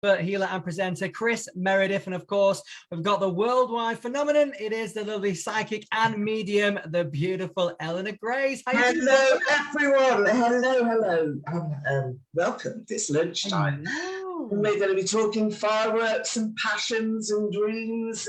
expert healer and presenter Kris Meredith, and of course we've got the worldwide phenomenon. It is the lovely psychic and medium, the beautiful Eleanor Grace. Hello everyone, hello. Welcome. It's lunchtime. We're going to be talking fireworks and passions and dreams.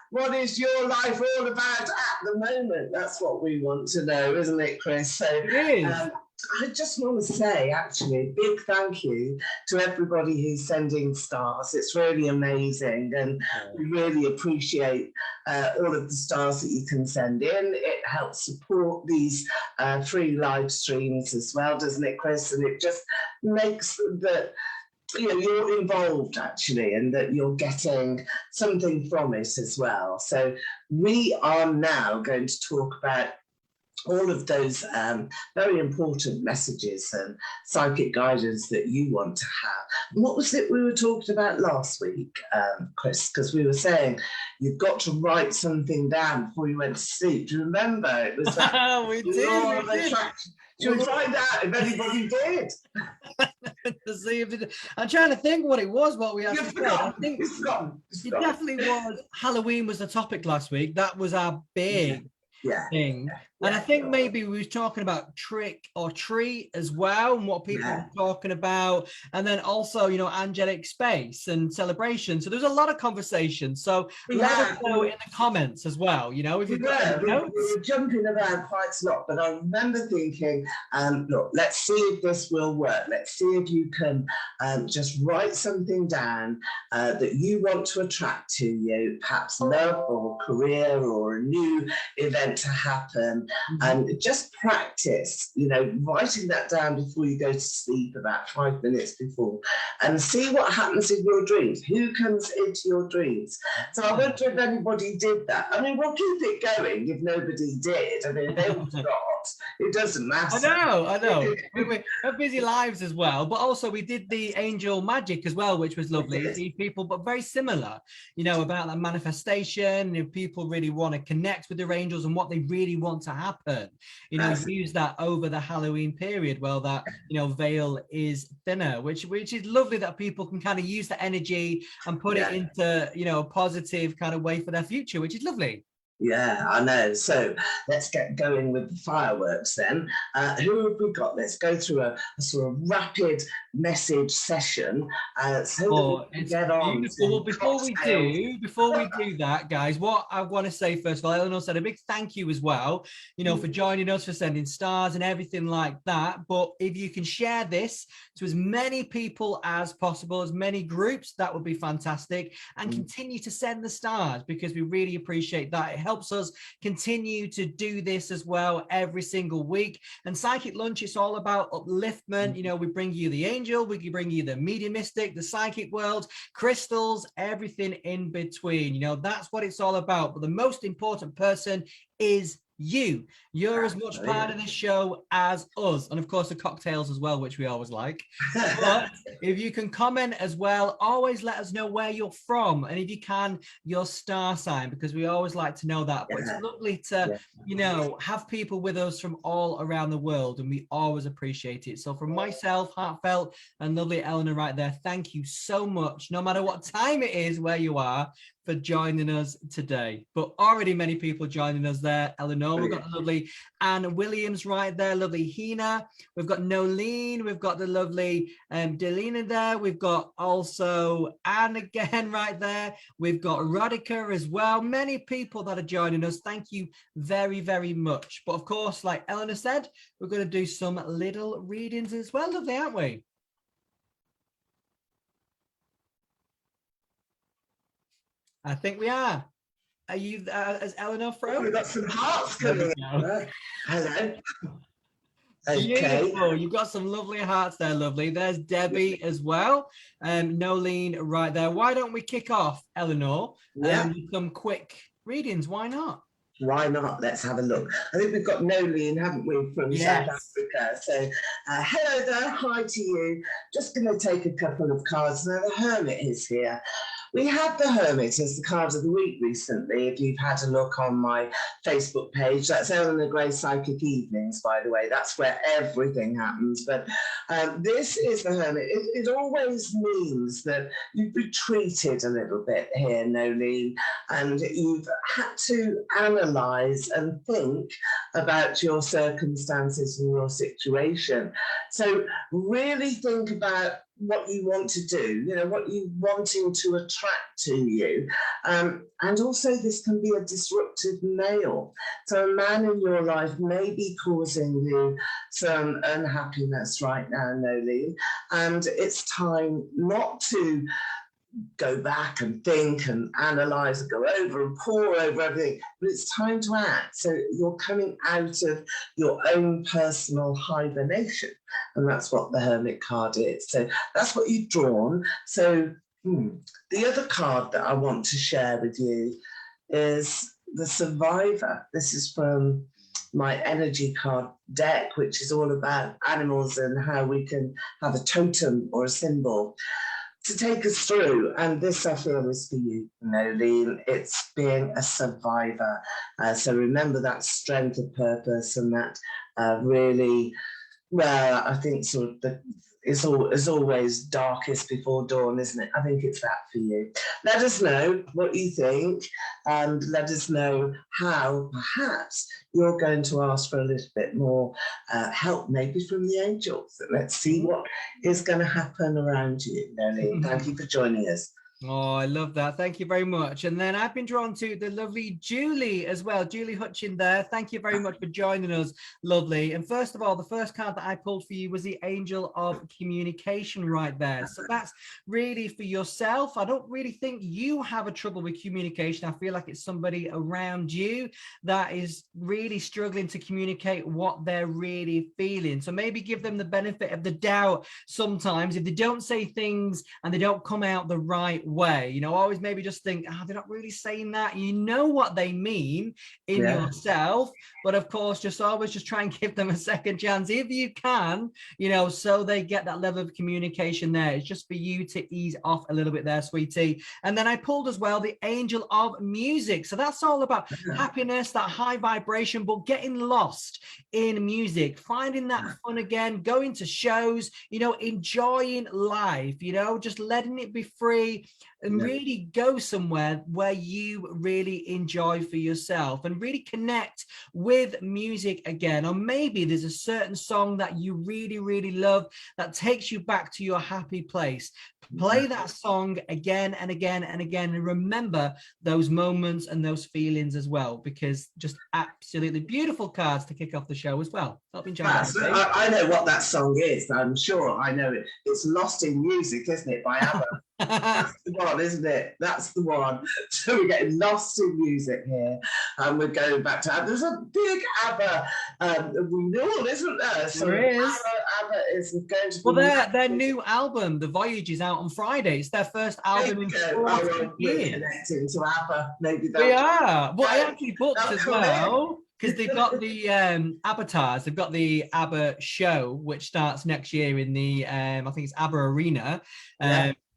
What is your life all about at the moment? That's what we want to know, isn't it, Kris? So it is. I just want to say, actually, a big thank you to everybody who's sending stars. It's really amazing, and we really appreciate all of the stars that you can send in. It helps support these free live streams as well, doesn't it, Kris? And it just makes that you're involved actually, and that you're getting something from it as well. So we are now going to talk about all of those very important messages and psychic guidance that you want to have. And what was it we were talking about last week, Kris? Because we were saying you've got to write something down before you went to sleep. Do you remember? It was that we did. Should we find out if anybody did? I'm trying to think what it was, what we actually said. I think it's gone. It definitely was. Halloween was the topic last week. That was our big thing. And I think maybe we were talking about trick or treat as well, and what people were talking about. And then also, angelic space and celebration. So there's a lot of conversation. So let us know in the comments as well, if you've got notes. We were jumping around quite a lot, but I remember thinking, look, let's see if this will work. Let's see if you can just write something down that you want to attract to you, perhaps love or career or a new event to happen. And just practice, writing that down before you go to sleep, about 5 minutes before, and see what happens in your dreams. Who comes into your dreams? So I wonder if anybody did that. I mean, we'll keep it going if nobody did. I mean, if they all forgot, it doesn't matter. I know. We have busy lives as well, but also we did the angel magic as well, which was lovely. See people, but very similar, about that manifestation. If people really want to connect with their angels and what they really want to happen, use that over the Halloween period. Well, that veil is thinner, which is lovely, that people can kind of use the energy and put it into a positive kind of way for their future, which is lovely. Yeah, I know. So let's get going with the fireworks then. Who have we got? Let's go through a sort of rapid message session. So get on. Well, before we do that, guys, what I want to say first of all, Eleanor said a big thank you as well, for joining us, for sending stars and everything like that. But if you can share this to as many people as possible, as many groups, that would be fantastic. And continue to send the stars, because we really appreciate that. It helps us continue to do this as well every single week. And Psychic Lunch, it's all about upliftment. We bring you the angel, we can bring you the mediumistic, the psychic world, crystals, everything in between. That's what it's all about. But the most important person is you're as much part of this show as us, and of course the cocktails as well, which we always like. But if you can comment as well, always let us know where you're from, and if you can, your star sign, because we always like to know that. But it's lovely to have people with us from all around the world, and we always appreciate it. So from myself, heartfelt, and lovely Eleanor right there, thank you so much, no matter what time it is where you are, for joining us today. But already many people joining us there. Eleanor, we've got the lovely Anne Williams right there, lovely Hina, we've got Nolene, we've got the lovely Delina there, we've got also Anne again right there, we've got Radhika as well. Many people that are joining us, thank you very, very much. But of course, like Eleanor said, we're going to do some little readings as well, lovely, aren't we? I think we are. Are you, as Eleanor from? We've got some hearts coming out. Hello. Okay. Beautiful. You've got some lovely hearts there, lovely. There's Debbie as well. Nolene right there. Why don't we kick off, Eleanor, with some quick readings? Why not? Why not? Let's have a look. I think we've got Nolene, haven't we, from South Africa. So hello there. Hi to you. Just going to take a couple of cards. Now, the Hermit is here. We had the Hermit as the card of the week recently. If you've had a look on my Facebook page, that's Eleanor Gray's Psychic Evenings, by the way. That's where everything happens. But this is the Hermit. It always means that you've retreated a little bit here, Nolene, and you've had to analyse and think about your circumstances and your situation. So really think about what you want to do, you know, what you're wanting to attract to you. And also this can be a disruptive male. So a man in your life may be causing you some unhappiness right now, Nolene. And it's time not to go back and think and analyse and go over and pore over everything, but it's time to act. So you're coming out of your own personal hibernation, and that's what the Hermit card is. So that's what you've drawn. So the other card that I want to share with you is the Survivor. This is from my energy card deck, which is all about animals and how we can have a totem or a symbol to take us through. And this, I feel, is for you, Nolene. It's being a survivor. So remember that strength of purpose and that really, well, I think sort of it's always darkest before dawn, isn't it? I think it's that for you. Let us know what you think, and let us know how perhaps you're going to ask for a little bit more help, maybe from the angels. Let's see what is going to happen around you, Nolene. Thank you for joining us. Oh, I love that. Thank you very much. And then I've been drawn to the lovely Julie as well. Julie Hutchin there. Thank you very much for joining us. Lovely. And first of all, the first card that I pulled for you was the Angel of Communication right there. So that's really for yourself. I don't really think you have a trouble with communication. I feel like it's somebody around you that is really struggling to communicate what they're really feeling. So maybe give them the benefit of the doubt sometimes if they don't say things and they don't come out the right way. You know, always maybe just think, they're not really saying that. You know what they mean in yourself, but of course, just always just try and give them a second chance if you can, you know, so they get that level of communication there. It's just for you to ease off a little bit there, sweetie. And then I pulled as well the Angel of Music. So that's all about happiness, that high vibration, but getting lost in music, finding that fun again, going to shows, you know, enjoying life, you know, just letting it be free and really go somewhere where you really enjoy for yourself and really connect with music again. Or maybe there's a certain song that you really, really love that takes you back to your happy place. Play that song again and again and again, and remember those moments and those feelings as well, because just absolutely beautiful cards to kick off the show as well. Hope you enjoyed that. I know what that song is. I'm sure I know it. It's Lost in Music, isn't it, by ABBA? That's the one, isn't it? That's the one. So we're getting lost in music here, and we're going back to ABBA. There's a big ABBA renewal, isn't there? So there is. ABBA is going to be... Well, their new album, The Voyage, is out on Friday. It's their first album in 14 years. Connecting to ABBA. Maybe we are. Well, I actually booked as well, because they've got the avatars. They've got the ABBA show, which starts next year in the, I think it's ABBA Arena.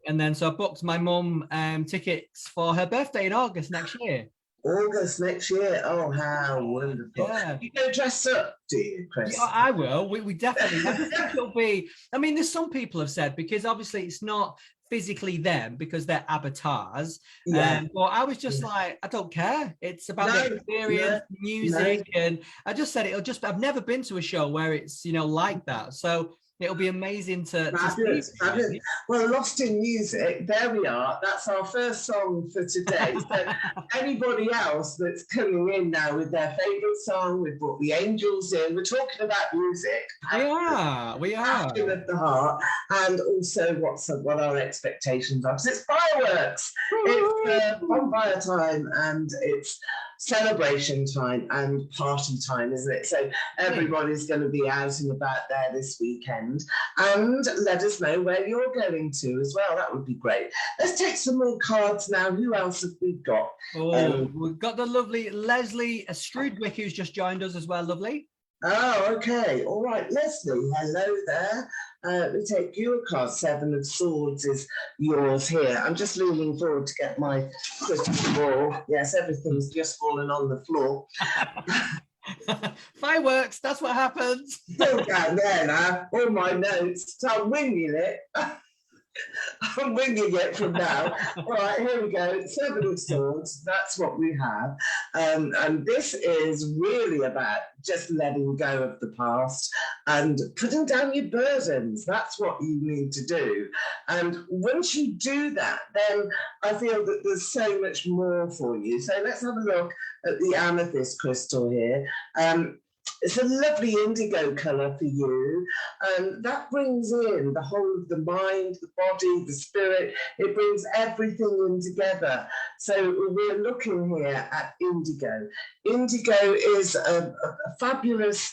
And then so I booked my mum tickets for her birthday in August next year. August next year. Oh, how wonderful. Yeah. You go dress up, do you, Kris? Yeah, I will. We definitely. I think it'll be, I mean, there's some people have said, because obviously it's not physically them because they're avatars. But I was just like, I don't care. It's about the experience, music. And I just said I've never been to a show where it's, you know, like that. So it'll be amazing to see. Well, Lost in Music, there we are. That's our first song for today. So anybody else that's coming in now with their favourite song, we've brought the angels in. We're talking about music. We are. Passion of the heart, and also what our expectations are. Because it's fireworks. It's bonfire time, and it's celebration time and party time, isn't it? So everybody's going to be out and about there this weekend, and let us know where you're going to as well. That would be great. Let's take some more cards now. Who else have we got? We've got the lovely Leslie Strudwick, who's just joined us as well. Lovely. Oh, okay. All right, Leslie, hello there. We take your card. Seven of Swords is yours here. I'm just leaning forward to get my crystal ball. Yes, everything's just fallen on the floor. Fireworks, that's what happens. Still down there now. All my notes. So I'm winging it. I'm winging it from now. All right, here we go. Seven of Swords, that's what we have. And this is really about just letting go of the past and putting down your burdens. That's what you need to do. And once you do that, then I feel that there's so much more for you. So let's have a look at the Amethyst Crystal here. It's a lovely indigo colour for you, and that brings in the whole of the mind, the body, the spirit. It brings everything in together. So we're looking here at indigo. Indigo is a fabulous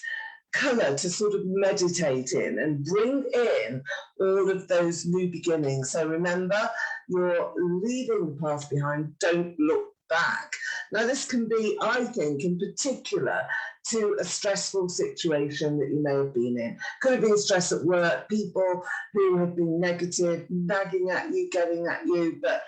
colour to sort of meditate in and bring in all of those new beginnings. So remember, you're leaving the past behind. Don't look back. Now, this can be, I think, in particular, to a stressful situation that you may have been in. Could have been stress at work, people who have been negative, nagging at you, getting at you, but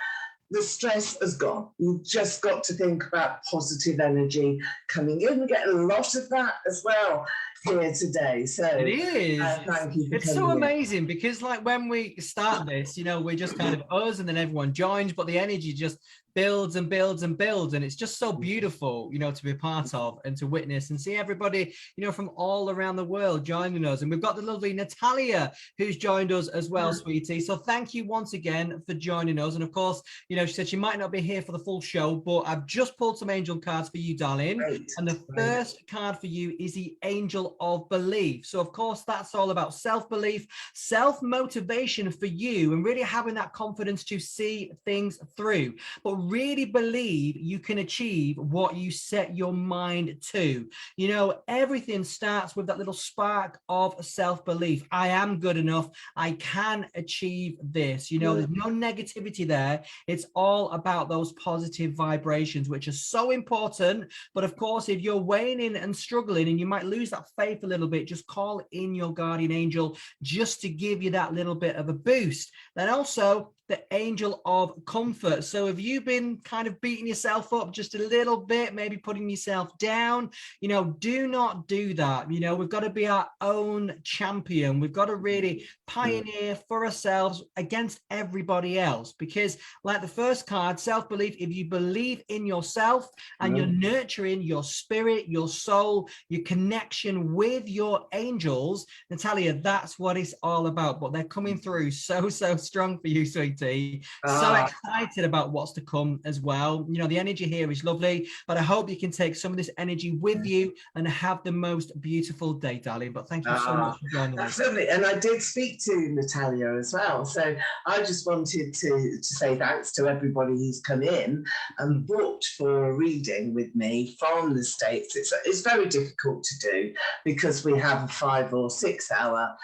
the stress has gone. You've just got to think about positive energy coming in. We get a lot of that as well here today. So it is. Thank you for it's so amazing because like when we start this, you know, we're just kind of us and then everyone joins, but the energy just builds and builds and builds, and it's just so beautiful, you know, to be part of and to witness and see everybody, you know, from all around the world joining us. And we've got the lovely Natalia who's joined us as well, sweetie. So thank you once again for joining us. And of course, you know, she said she might not be here for the full show, but I've just pulled some angel cards for you, darling. And the first card for you is the Angel of Belief. So of course, that's all about self-belief, self-motivation for you, and really having that confidence to see things through. But really believe you can achieve what you set your mind to. You know, everything starts with that little spark of self-belief. I am good enough. I can achieve this. You know, there's no negativity there. It's all about those positive vibrations, which are so important. But of course, if you're waning and struggling and you might lose that faith a little bit, just call in your guardian angel just to give you that little bit of a boost. Then also, the Angel of Comfort. So have you been kind of beating yourself up just a little bit, maybe putting yourself down? You know, do not do that. You know, we've got to be our own champion. We've got to really pioneer for ourselves against everybody else, because like the first card, self-belief, if you believe in yourself and you're nurturing your spirit, your soul, your connection with your angels, Natalia, that's what it's all about. But they're coming through so strong for you, sweetie. So excited about what's to come as well. You know, the energy here is lovely, but I hope you can take some of this energy with you and have the most beautiful day, darling. But thank you so much for joining us. Absolutely. And I did speak to Natalia as well. So I just wanted to say thanks to everybody who's come in and booked for a reading with me from the States. It's very difficult to do because we have a 5 or 6 hour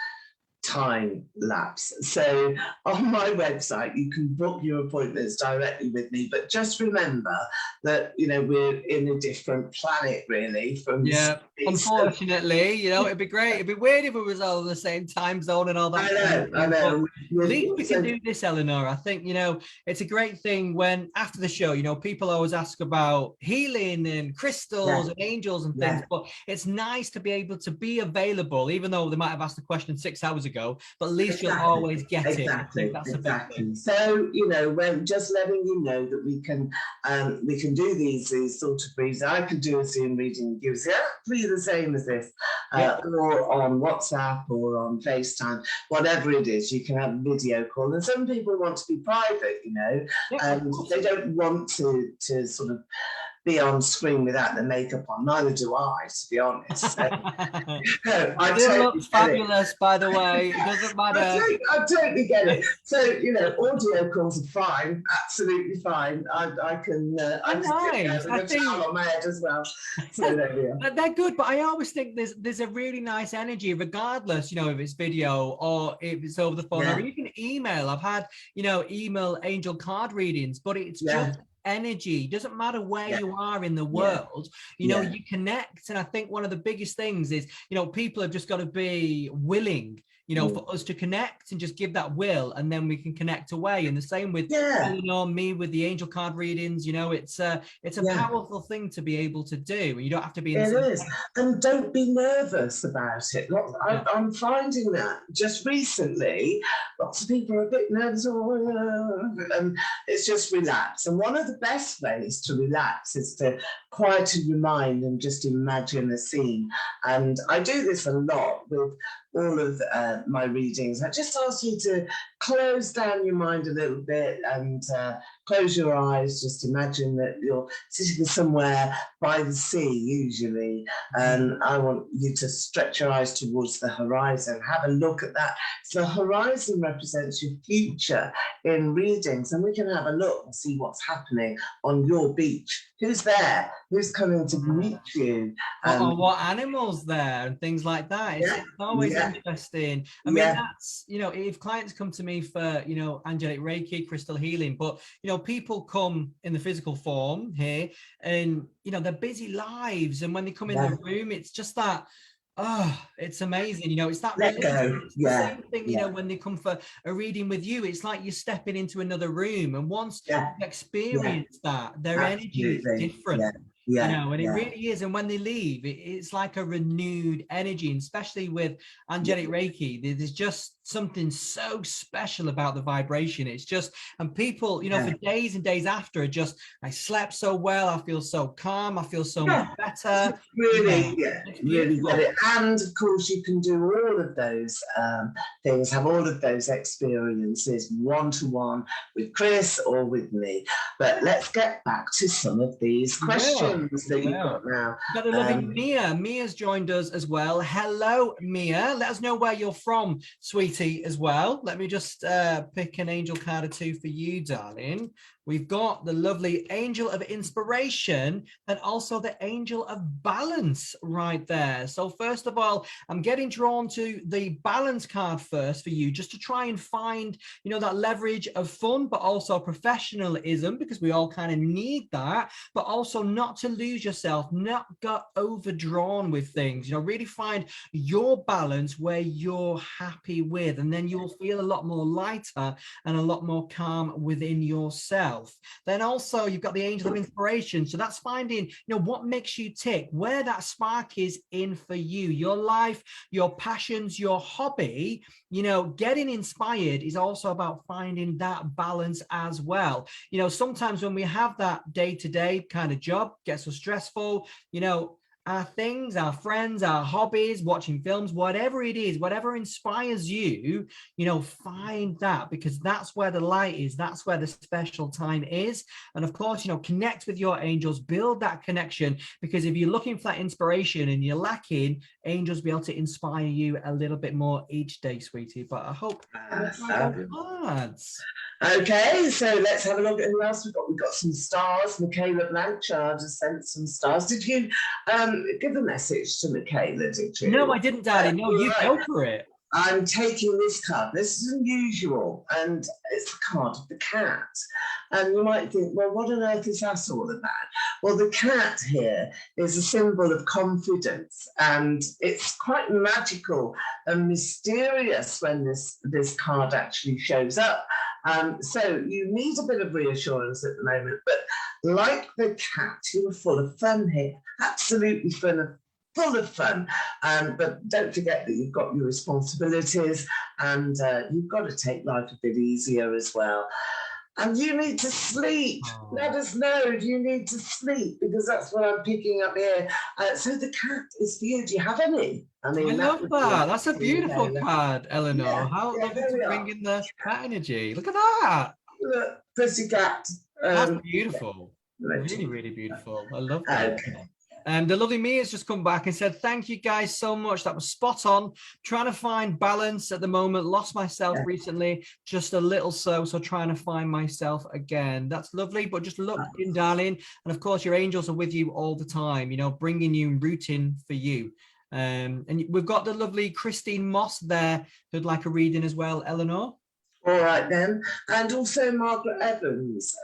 time lapse. So on my website you can book your appointments directly with me, but just remember that, you know, we're in a different planet really from unfortunately, you know, it'd be great, it'd be weird if it was all in the same time zone and all that. I know. At least we can do this, Eleanor. I think, you know, it's a great thing when after the show, you know, people always ask about healing and crystals and angels and things, but it's nice to be able to be available, even though they might have asked the question 6 hours ago, but at least you'll always get it. I think that's a big thing. So, you know, when just letting you know that we can do these sort of readings. I can do a Zoom reading with you, exactly the same as this, or on WhatsApp or on FaceTime, whatever it is. You can have a video call, and some people want to be private, you know, and they don't want to sort of be on screen without the makeup on. Neither do I, to be honest. So, I look fabulous, by the way. It doesn't matter. I totally get it. So, you know, audio calls are fine, absolutely fine. I can I think on my head as well. So there we are. They're good, but I always think there's a really nice energy, regardless, you know, if it's video or if it's over the phone or even email. I've had, you know, email angel card readings, but it's just energy. Doesn't matter where Yeah. you are in the Yeah. world, you know, Yeah. you connect. And I think one of the biggest things is, you know, people have just got to be willing, you know, for us to connect and just give that will, and then we can connect away. And the same with Eleanor, me with the angel card readings. You know, it's a powerful thing to be able to do. You don't have to be in It the is. And don't be nervous about it. I'm finding that just recently, lots of people are a bit nervous, and it's just relax. And one of the best ways to relax is to quieten your mind and just imagine a scene. And I do this a lot with all of my readings. I just ask you to close down your mind a little bit and close your eyes. Just imagine that you're sitting somewhere by the sea, usually, and I want you to stretch your eyes towards the horizon. Have a look at that. So the horizon represents your future in readings, and we can have a look and see what's happening on your beach. Who's there? Who's coming to meet you? Or what animals there and things like that. It's always interesting. I mean, that's, you know, if clients come to me for, you know, angelic Reiki, crystal healing, but, you know, people come in the physical form here and, you know, they're busy lives. And when they come in the room, it's just that, oh, it's amazing. You know, it's that Let go. It's the same thing, you know, when they come for a reading with you, it's like you're stepping into another room. And once you experience that, their energy is different. You know, and it really is. And when they leave, it's like a renewed energy, and especially with angelic Reiki, there's just something so special about the vibration. It's just, and people, you know, for days and days after, are just, I slept so well, I feel so calm, I feel so much better. Really, really get it. And of course, you can do all of those things, have all of those experiences one-to-one with Kris or with me. But let's get back to some of these questions that you've got now. We've got the lovely Mia. Mia's joined us as well. Hello, Mia. Let us know where you're from, sweetie, as well. Let me just pick an angel card or two for you, darling. We've got the lovely angel of inspiration and also the angel of balance right there. So first of all, I'm getting drawn to the balance card first for you, just to try and find, you know, that leverage of fun, but also professionalism, because we all kind of need that, but also not to lose yourself, not get overdrawn with things, you know, really find your balance where you're happy with, and then you'll feel a lot more lighter and a lot more calm within yourself. Then also you've got the angel of inspiration. So that's finding, you know, what makes you tick, where that spark is in for you, your life, your passions, your hobby. You know, getting inspired is also about finding that balance as well. You know, sometimes when we have that day-to-day kind of job, gets so stressful, you know, our things, our friends, our hobbies, watching films, whatever it is, whatever inspires you, you know, find that, because that's where the light is. That's where the special time is. And of course, you know, connect with your angels, build that connection, because if you're looking for that inspiration and you're lacking, angels will be able to inspire you a little bit more each day, sweetie. But I hope cards. Okay, so let's have a look at who else we've got. We've got some stars. Michaela Blanchard has sent some stars. Did you give a message to Michaela, did you? No, I didn't, darling. No, you go for it. I'm taking this card. This is unusual, and it's the card of the cat. And you might think, well, what on earth is that all about? Well, the cat here is a symbol of confidence, and it's quite magical and mysterious when this card actually shows up. So you need a bit of reassurance at the moment, but like the cat, you are full of fun here, absolutely full of fun. But don't forget that you've got your responsibilities, and you've got to take life a bit easier as well. And you need to sleep. Let us know if you need to sleep, because that's what I'm picking up here. So the cat is for you. Do you have any? I mean, I love that. That's a beautiful card, Eleanor. How lovely to bring in the cat energy. Look at that. Look, pretty cat. That's beautiful. Really, really beautiful. I love that. Okay. The lovely Mia's just come back and said, thank you guys so much. That was spot on. Trying to find balance at the moment. Lost myself recently, just a little so trying to find myself again. That's lovely, but just look in, darling. And of course, your angels are with you all the time, you know, bringing you and rooting for you. And we've got the lovely Christine Moss there who'd like a reading as well, Eleanor. All right then. And also Margaret Evans.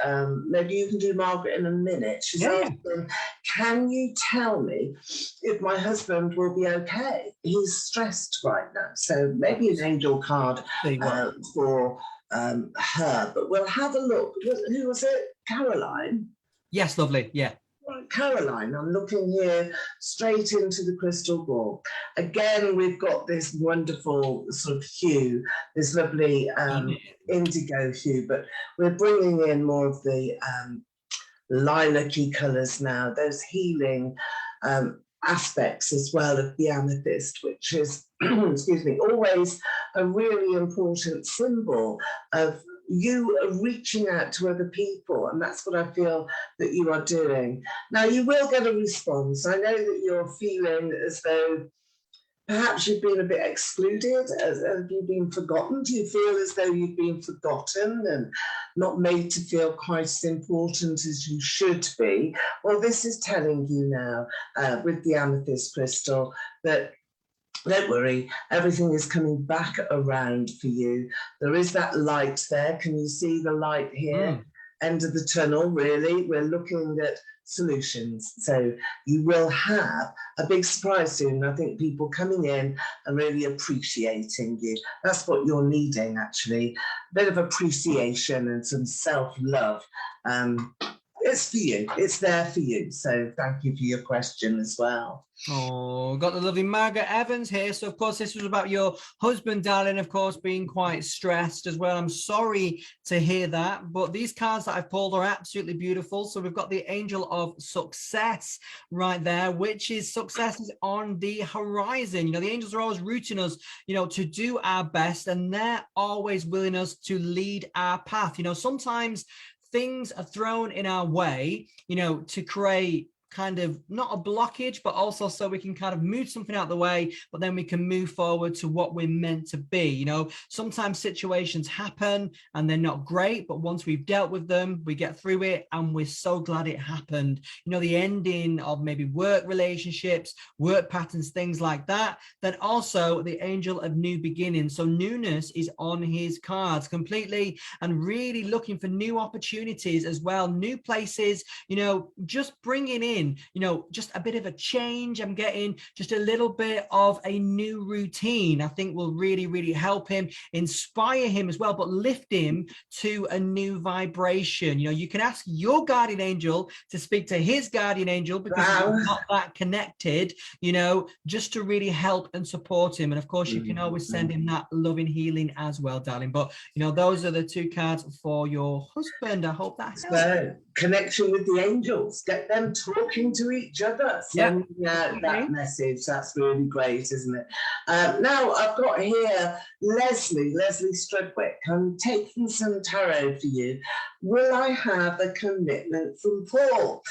Maybe you can do Margaret in a minute. She's asking, can you tell me if my husband will be okay? He's stressed right now. So maybe an angel card for her. But we'll have a look. Who was it? Caroline? Yes, lovely. Yeah. Caroline, I'm looking here straight into the crystal ball. Again, we've got this wonderful sort of hue, this lovely indigo hue, but we're bringing in more of the lilac-y colours now, those healing aspects as well of the amethyst, which is, excuse me, always a really important symbol of you are reaching out to other people, and that's what I feel that you are doing. Now, you will get a response. I know that you're feeling as though perhaps you've been a bit excluded. Have you been forgotten? Do you feel as though you've been forgotten and not made to feel quite as important as you should be? Well, this is telling you now with the amethyst crystal that don't worry, everything is coming back around for you. There is that light there. Can you see the light here? End of the tunnel, really. We're looking at solutions. So you will have a big surprise soon. I think people coming in and really appreciating you. That's what you're needing, actually. A bit of appreciation and some self-love. It's for you. It's there for you. So thank you for your question as well. Oh, got the lovely Margaret Evans here. So, of course, this was about your husband, darling, of course, being quite stressed as well. I'm sorry to hear that. But these cards that I've pulled are absolutely beautiful. So we've got the Angel of Success right there, which is success is on the horizon. You know, the angels are always rooting us, you know, to do our best. And they're always willing us to lead our path. You know, sometimes things are thrown in our way, you know, to create kind of not a blockage, but also so we can kind of move something out of the way, but then we can move forward to what we're meant to be. You know, sometimes situations happen and they're not great, but once we've dealt with them, we get through it and we're so glad it happened. You know, the ending of maybe work relationships, work patterns, things like that. Then also the angel of new beginnings. So newness is on his cards completely and really looking for new opportunities as well, new places, you know, just bringing in, you know, just a bit of a change. I'm getting just a little bit of a new routine. I think will really, really help him, inspire him as well, but lift him to a new vibration. You know, you can ask your guardian angel to speak to his guardian angel because you're not that connected, you know, just to really help and support him. And of course, you can always send him that loving healing as well, darling. But, you know, those are the two cards for your husband. I hope that helps. So, connection with the angels, get them talking to each other, sending out that message. That's really great, isn't it? Now I've got here Leslie Strudwick. I'm taking some tarot for you. Will I have a commitment from Paul?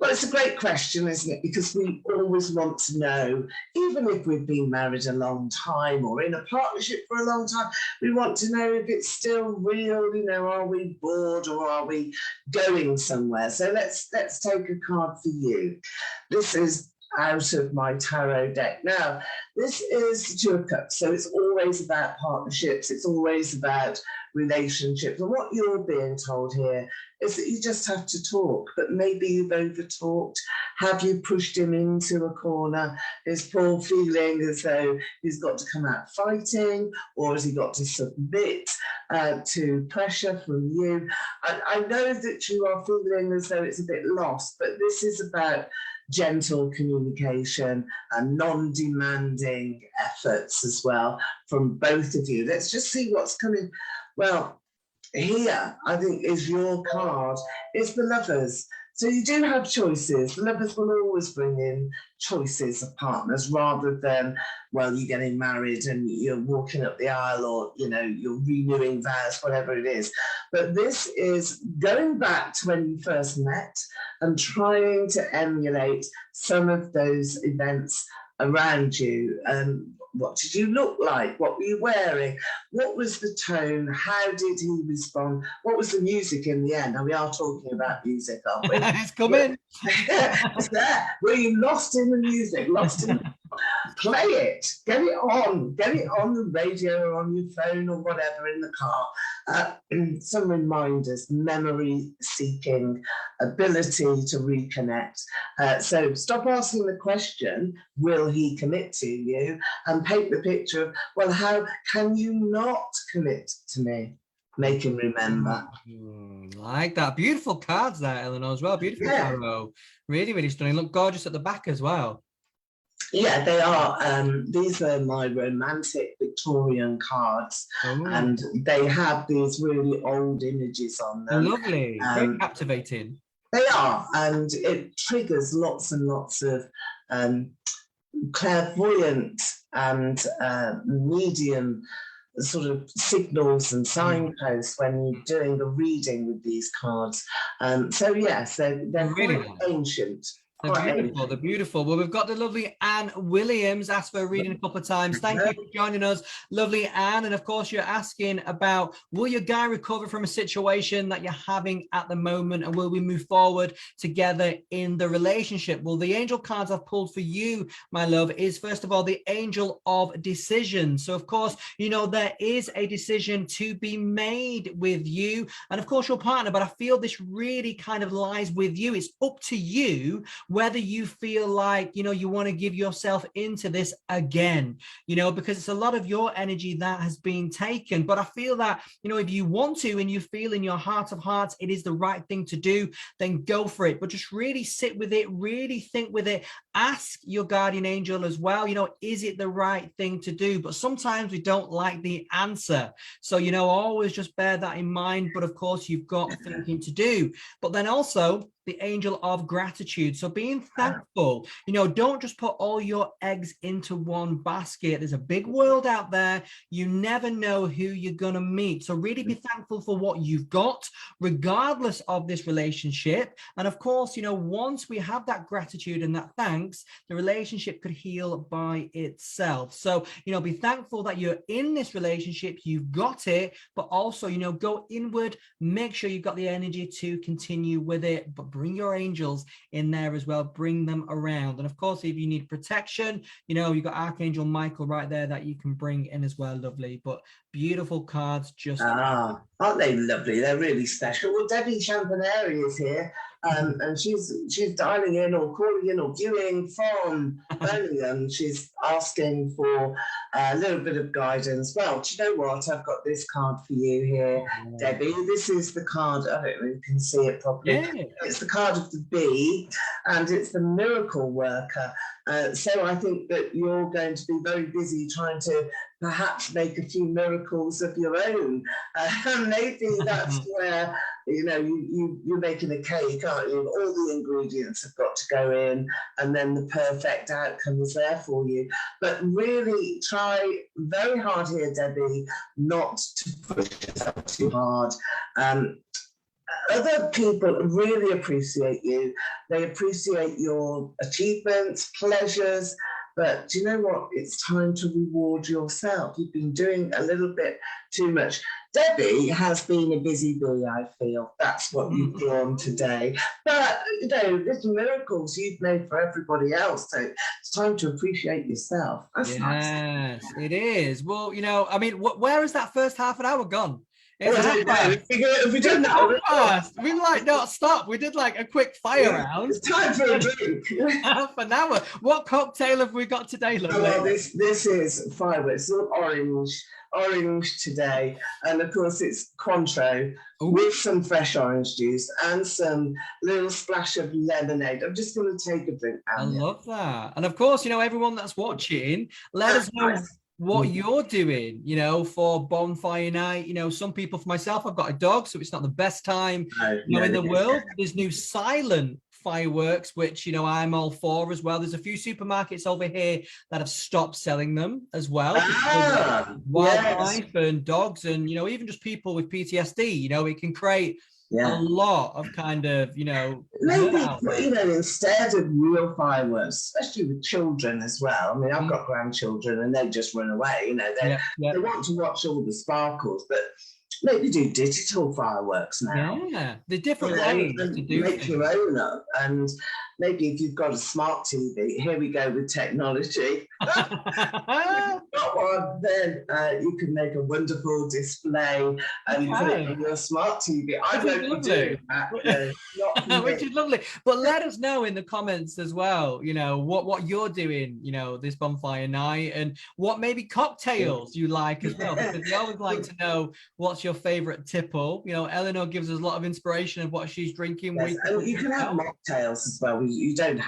Well, it's a great question, isn't it? Because we always want to know, even if we've been married a long time or in a partnership for a long time, we want to know if it's still real, you know, are we bored or are we going somewhere? So let's take a card for you. This is out of my tarot deck. Now, this is the Two of Cups, so it's always about partnerships, it's always about relationships. And what you're being told here is that you just have to talk, but maybe you've over-talked. Have you pushed him into a corner? Is Paul feeling as though he's got to come out fighting, or has he got to submit to pressure from you? I know that you are feeling as though it's a bit lost, but this is about gentle communication and non-demanding efforts as well from both of you. Let's just see what's coming. Well, here, I think, is your card. It's the Lovers. So you do have choices. The Lovers will always bring in choices of partners rather than, well, you're getting married and you're walking up the aisle, or, you know, you're renewing vows, whatever it is. But this is going back to when you first met and trying to emulate some of those events around you. What did you look like? What were you wearing? What was the tone? How did he respond? What was the music in the end? And we are talking about music, aren't we? It's coming. It's there. Were you lost in the music? Lost in play it, get it on the radio or on your phone or whatever in the car. Some reminders, memory seeking, ability to reconnect. So stop asking the question, will he commit to you? And paint the picture of, well, how can you not commit to me? Make him remember. Like that. Beautiful cards there, Eleanor, as well. Beautiful tarot. Really, really stunning. Look gorgeous at the back as well. Yeah, they are. These are my romantic Victorian cards, and they have these really old images on them. Lovely. Very captivating. They are, and it triggers lots and lots of clairvoyant and medium sort of signals and signposts when you're doing the reading with these cards. So yes, they're really quite ancient. They're beautiful. They're beautiful. Well, we've got the lovely Anne Williams asked for a reading a couple of times. Thank you for joining us, lovely Anne. And of course, you're asking about, will your guy recover from a situation that you're having at the moment, and will we move forward together in the relationship? Well, the angel cards I've pulled for you, my love, is first of all the angel of decision. So of course, you know, there is a decision to be made with you and of course your partner, but I feel this really kind of lies with you. It's up to you whether you feel like, you know, you want to give yourself into this again, you know, because it's a lot of your energy that has been taken. But I feel that, you know, if you want to and you feel in your heart of hearts it is the right thing to do, then go for it. But just really sit with it, really think with it. Ask your guardian angel as well, you know, is it the right thing to do? But sometimes we don't like the answer. So, you know, always just bear that in mind. But of course, you've got thinking to do. But then also, the angel of gratitude. So being thankful, you know, don't just put all your eggs into one basket. There's a big world out there. You never know who you're going to meet. So really be thankful for what you've got, regardless of this relationship. And of course, you know, once we have that gratitude and that thanks, the relationship could heal by itself. So, you know, be thankful that you're in this relationship, you've got it, but also, you know, go inward, make sure you've got the energy to continue with it, but bring your angels in there as well, bring them around. And of course, if you need protection, you know, you've got Archangel Michael right there that you can bring in as well. Lovely, but beautiful cards. Just aren't they lovely? They're really special. Well, Debbie Champaneri is here, and she's dialing in or calling in or viewing from Birmingham. She's asking for a little bit of guidance. Well, do you know what? I've got this card for you here, Debbie. This is the card. I don't know if you can see it properly. Yeah. It's the card of the bee, and it's the miracle worker. So I think that you're going to be very busy trying to perhaps make a few miracles of your own. Maybe that's where, you know, you're making a cake, aren't you? All the ingredients have got to go in, and then the perfect outcome is there for you. But really try very hard here, Debbie, not to push yourself too hard. Other people really appreciate you. They appreciate your achievements, pleasures, but do you know what? It's time to reward yourself. You've been doing a little bit too much. Debbie has been a busy bee, I feel. That's what you've drawn today. But, you know, little miracles you've made for everybody else. So it's time to appreciate yourself. That's nice. Yes, it is. Well, you know, I mean, where is that first half an hour gone? If we didn't know, we like not stop. We did like a quick fire round. It's time for a drink. Half an hour. What cocktail have we got today, lovely? Oh, well, this is fireworks. It's all orange today, and of course it's Cointreau with some fresh orange juice and some little splash of lemonade. I'm just going to take a drink. I love that. And of course, you know, everyone that's watching, let us know what you're doing, you know, for bonfire night. You know, some people, for myself, I've got a dog, so it's not the best time in the world. There's new silent fireworks, which, you know, I'm all for as well. There's a few supermarkets over here that have stopped selling them as well. Wildlife and dogs, and, you know, even just people with PTSD, you know, it can create a lot of kind of, you know, maybe, you know, instead of real fireworks, especially with children as well. I mean, I've got grandchildren and they just run away, you know, they want to watch all the sparkles, but maybe do digital fireworks now. Yeah, the different ways to do make things. your own up, and maybe if you've got a smart TV, here we go with technology. If you've got one, then you can make a wonderful display and put it in your smart TV. I won't be doing that. No, which is lovely. But let us know in the comments as well, you know, what you're doing, you know, this bonfire night, and what maybe cocktails you like as well, because we always like to know what's your favorite tipple. You know, Eleanor gives us a lot of inspiration of what she's drinking. Yes, and you can have mocktails as well. You don't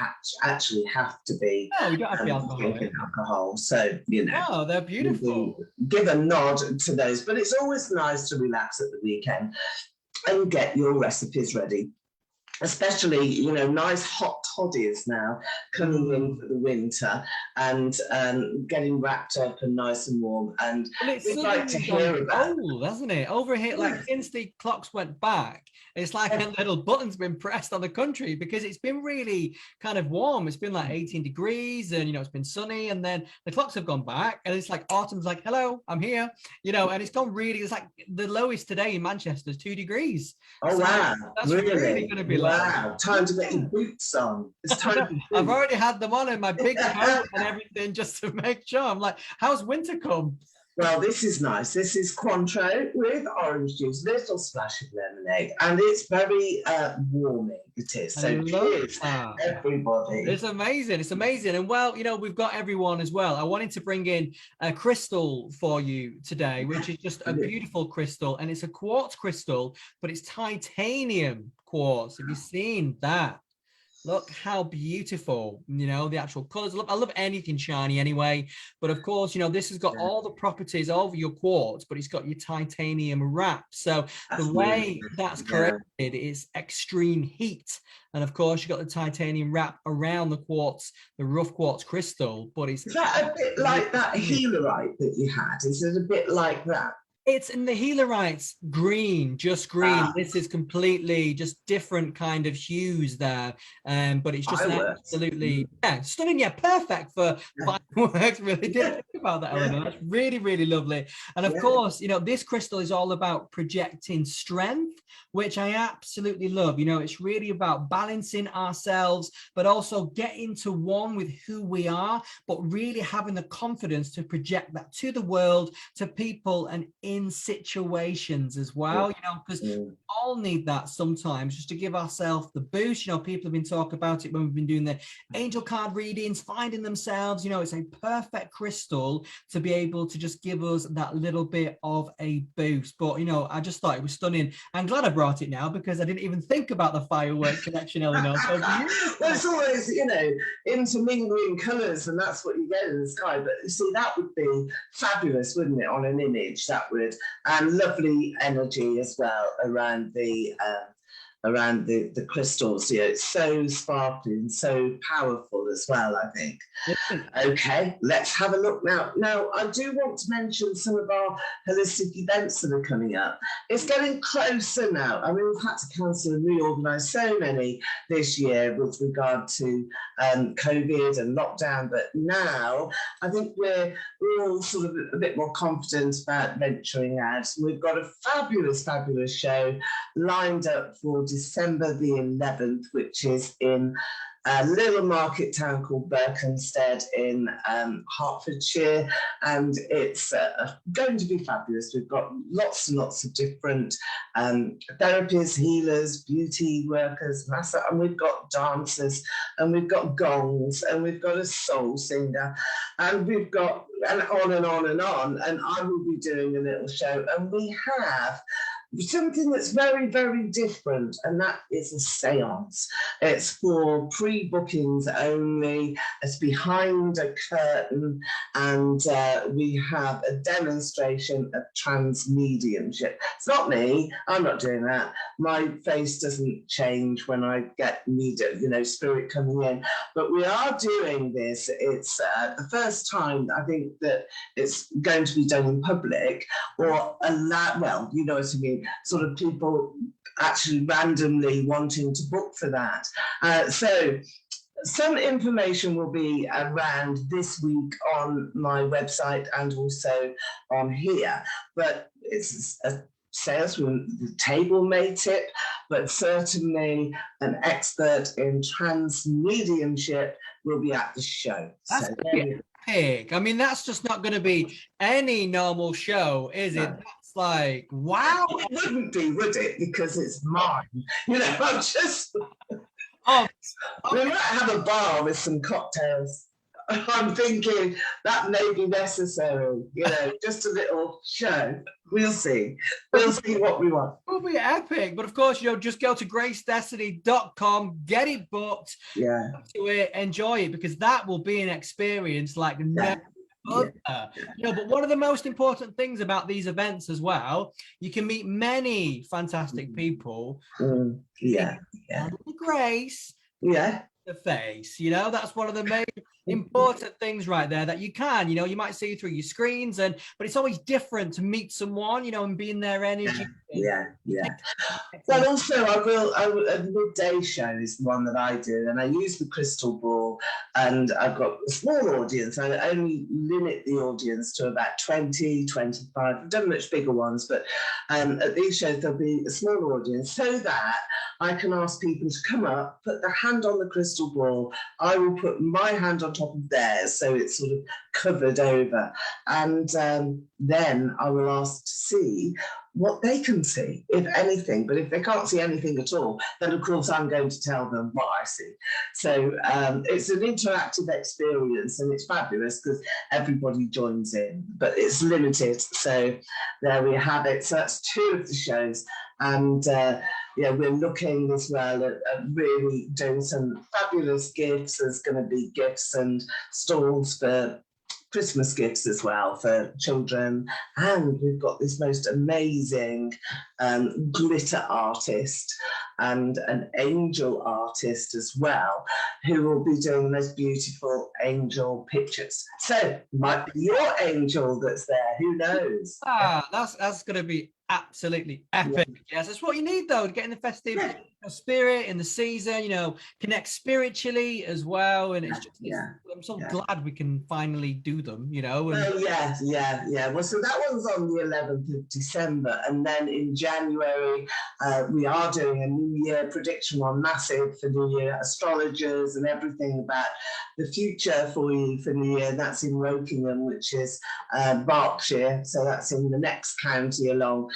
actually have to be drinking alcohol. So, you know. Oh, they're beautiful. Give a nod to those. But it's always nice to relax at the weekend and get your recipes ready. Especially, you know, nice hot toddies now coming in for the winter, and getting wrapped up and nice and warm. And we'd like to hear about it, hasn't it? Over here, like since the clocks went back, it's like a little button's been pressed on the country, because it's been really kind of warm. It's been like 18 degrees, and you know, it's been sunny, and then the clocks have gone back, and it's like autumn's like, hello, I'm here, you know, and it's gone really, it's like the lowest today in Manchester is 2 degrees. Oh, so wow. That's really going to be wow. Time to get your boots on. It's time. I've already had them on in my big coat and everything, just to make sure. I'm like, how's winter come? Well, this is nice. This is Cointreau with orange juice, little splash of lemonade, and it's very warming. It is. So cheers, everybody. It's amazing. It's amazing. And well, you know, we've got everyone as well. I wanted to bring in a crystal for you today, which is just a beautiful crystal, and it's a quartz crystal, but it's titanium quartz. Have you seen that? Look how beautiful, you know, the actual colors. Look, I love anything shiny anyway. But of course, you know, this has got all the properties of your quartz, but it's got your titanium wrap. So the way that's created is extreme heat. And of course, you've got the titanium wrap around the quartz, the rough quartz crystal. But is that a bit like that healerite that you had? Is it a bit like that? It's in the healerite's green, just green. This is completely just different kind of hues there. But it's just absolutely, stunning. Yeah, perfect for fireworks. Really did think about that, Eleanor. That's really, really lovely. And of course, you know, this crystal is all about projecting strength, which I absolutely love. You know, it's really about balancing ourselves, but also getting to one with who we are, but really having the confidence to project that to the world, to people, and in situations as well, you know, because we all need that sometimes, just to give ourselves the boost. You know, people have been talking about it when we've been doing the angel card readings, finding themselves. You know, it's a perfect crystal to be able to just give us that little bit of a boost. But you know, I just thought it was stunning. I'm glad I brought it now, because I didn't even think about the firework connection, Eleanor. So well, it's always, you know, intermingling colours, and that's what you get in the sky. But you see, that would be fabulous, wouldn't it, on an image? That would. And lovely energy as well around the crystals. You know, it's so sparkling and so powerful as well, I think. Okay, let's have a look now. Now, I do want to mention some of our holistic events that are coming up. It's getting closer now. I mean, we've had to cancel and reorganise so many this year with regard to COVID and lockdown, but now I think we're all sort of a bit more confident about venturing out. We've got a fabulous show lined up for December the 11th, which is in a little market town called Berkhamsted in Hertfordshire, and it's going to be fabulous. We've got lots and lots of different therapists, healers, beauty workers, and we've got dancers, and we've got gongs, and we've got a soul singer, and we've got on and on and on, and I will be doing a little show, and we have something that's very, very different, and that is a seance. It's for pre-bookings only. It's behind a curtain, and we have a demonstration of trans mediumship. It's not me. I'm not doing that. My face doesn't change when I get medium, you know, spirit coming in. But we are doing this. It's the first time I think that it's going to be done in public, or well, you know what I mean, sort of people actually randomly wanting to book for that. So some information will be around this week on my website and also on here, but it's a salesman, the table mate tip, but certainly an expert in trans mediumship will be at the show. That's So epic. I mean, that's just not going to be any normal show, is it? That's like, wow. It wouldn't be, would it? Because it's mine. You know, I'm just... Oh, we might have a bar with some cocktails. I'm thinking that may be necessary, you know, just a little show. We'll see. We'll see what we want. It'll be epic. But of course, you know, just go to gracedestiny.com, get it booked, to it, enjoy it, because that will be an experience like never other. You know, but one of the most important things about these events as well, you can meet many fantastic people. Grace. The face, you know, that's one of the main important things right there, that you can, you know, you might see through your screens, but it's always different to meet someone, you know, and be in their energy. Well, also a midday show is the one that I do, and I use the crystal ball, and I've got a small audience. I only limit the audience to about 20, 25. I've done much bigger ones, but at these shows there'll be a small audience, so that I can ask people to come up, put their hand on the crystal ball. I will put my hand on top of theirs, so it's sort of covered over, and then I will ask to see what they can see, if anything. But if they can't see anything at all, then of course I'm going to tell them what I see. So it's an interactive experience, and it's fabulous because everybody joins in, but it's limited. So there we have it. So that's 2 of the shows. And we're looking as well at really doing some fabulous gifts. There's going to be gifts and stalls for Christmas gifts as well for children, and we've got this most amazing glitter artist and an angel artist as well, who will be doing the most beautiful angel pictures. So it might be your angel that's there, who knows? That's going to be absolutely epic. Yes, that's what you need though, to get in the festive spirit in the season, you know, connect spiritually as well. And it's just, I'm so glad we can finally do them, you know. And... Well, so that one's on the 11th of December, and then in January we are doing a New Year prediction one, massive for New Year, astrologers and everything about the future for you for New Year. That's in Wokingham, which is Berkshire, so that's in the next county along.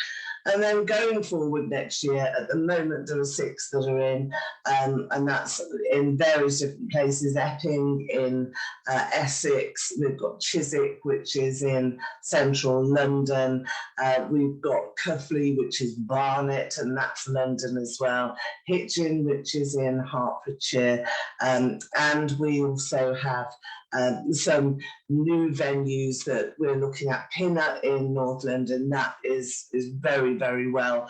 And then going forward next year, at the moment there are 6 that are in, and that's in various different places. Epping in Essex, we've got Chiswick, which is in central London, we've got Cuffley, which is Barnet, and that's London as well, Hitchin, which is in Hertfordshire, and we also have some new venues that we're looking at. Pinner in North London, that is very, very well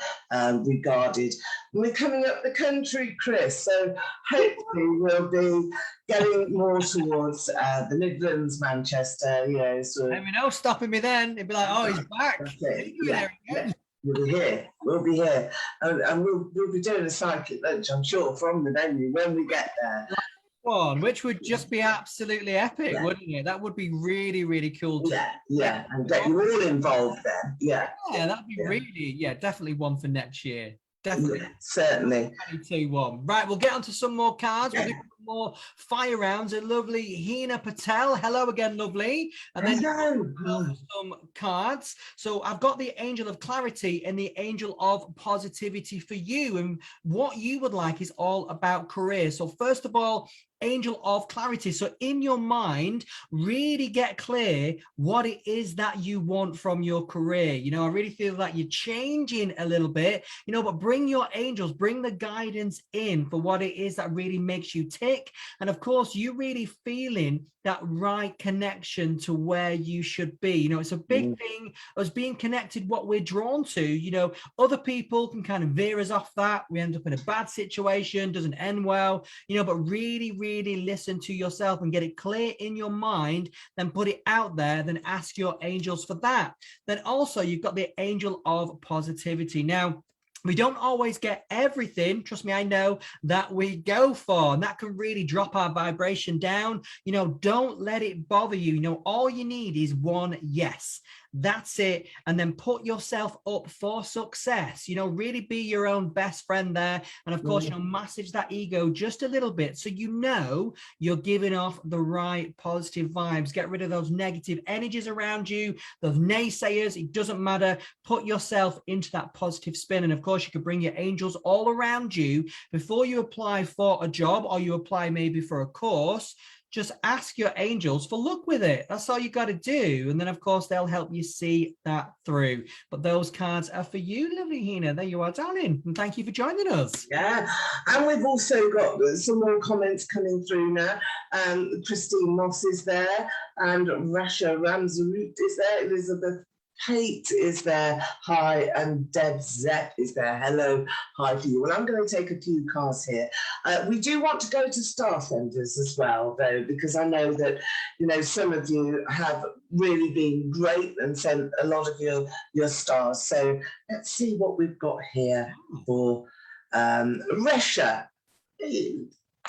regarded. And we're coming up the country, Kris, so hopefully we'll be getting more towards the Midlands, Manchester, you know. So let me know, stopping me then. It'd be like, oh, he's back. We'll be here. And we'll be doing a psychic lunch, I'm sure, from the venue when we get there. One, which would just be absolutely epic, wouldn't it? That would be really, really cool. And get you all involved there. That'd be really, definitely one for next year. Definitely. Certainly. 22-1. Right, we'll get onto some more cards. We'll do more fire rounds. And lovely Hina Patel. Hello again, lovely. And then some cards. So I've got the Angel of Clarity and the Angel of Positivity for you. And what you would like is all about career. So first of all, Angel of Clarity. So in your mind, really get clear what it is that you want from your career. You know, I really feel like you're changing a little bit, you know, but bring your angels, bring the guidance in for what it is that really makes you tick. And of course, you really feeling that right connection to where you should be. You know, it's a big thing as being connected, what we're drawn to. You know, other people can kind of veer us off that. We end up in a bad situation, doesn't end well, you know, but really, really listen to yourself and get it clear in your mind, then put it out there, then ask your angels for that. Then also you've got the Angel of Positivity. Now, we don't always get everything, trust me, I know, that we go for, and that can really drop our vibration down. You know, don't let it bother you. You know, all you need is one yes. That's it. And then put yourself up for success. You know, really be your own best friend there. And of course, you know, massage that ego just a little bit so you know you're giving off the right positive vibes. Get rid of those negative energies around you, those naysayers. It doesn't matter. Put yourself into that positive spin. And of course, you can bring your angels all around you before you apply for a job or you apply maybe for a course. Just ask your angels for luck with it. That's all you got to do. And then, of course, they'll help you see that through. But those cards are for you, lovely Hina. There you are, darling. And thank you for joining us. Yeah. And we've also got some more comments coming through now. Christine Moss is there. And Rasha Ramzarut is there. Elizabeth Kate is there, hi, and Deb Zepp is there, hello, hi to you. Well, I'm going to take a few cards here. We do want to go to star senders as well, though, because I know that, you know, some of you have really been great and sent a lot of your stars. So let's see what we've got here for Resha.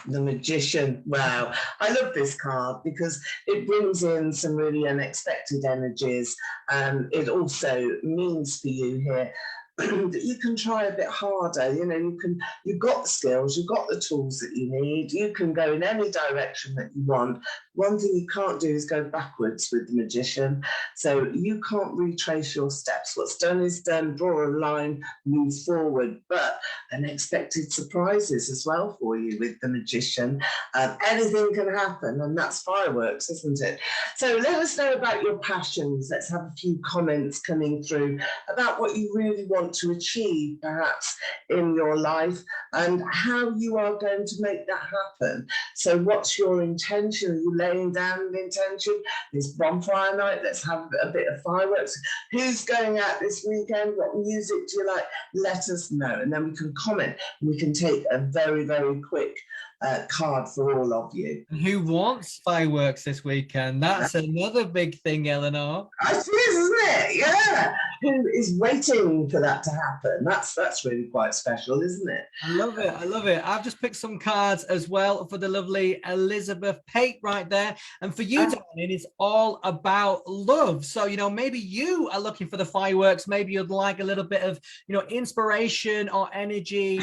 The Magician. Wow. I love this card because it brings in some really unexpected energies, and it also means for you here that you can try a bit harder. You know, you've got the skills, you've got the tools that you need, you can go in any direction that you want. One thing you can't do is go backwards with the Magician. So you can't retrace your steps. What's done is done, draw a line, move forward, but unexpected surprises as well for you with the Magician. Anything can happen, and that's fireworks, isn't it? So let us know about your passions. Let's have a few comments coming through about what you really want to achieve perhaps in your life and how you are going to make that happen. So what's your intention? Are you laying down an intention? This bonfire night, let's have a bit of fireworks. Who's going out this weekend? What music do you like? Let us know, and then we can comment. We can take a very, very quick card for all of you. Who wants fireworks this weekend? That's another big thing, Eleanor. I see, isn't it? Yeah. Who is waiting for that to happen? That's really quite special, isn't it? I love it. I love it. I've just picked some cards as well for the lovely Elizabeth Pate right there. And for you, darling, it's all about love. So, you know, maybe you are looking for the fireworks. Maybe you'd like a little bit of, you know, inspiration or energy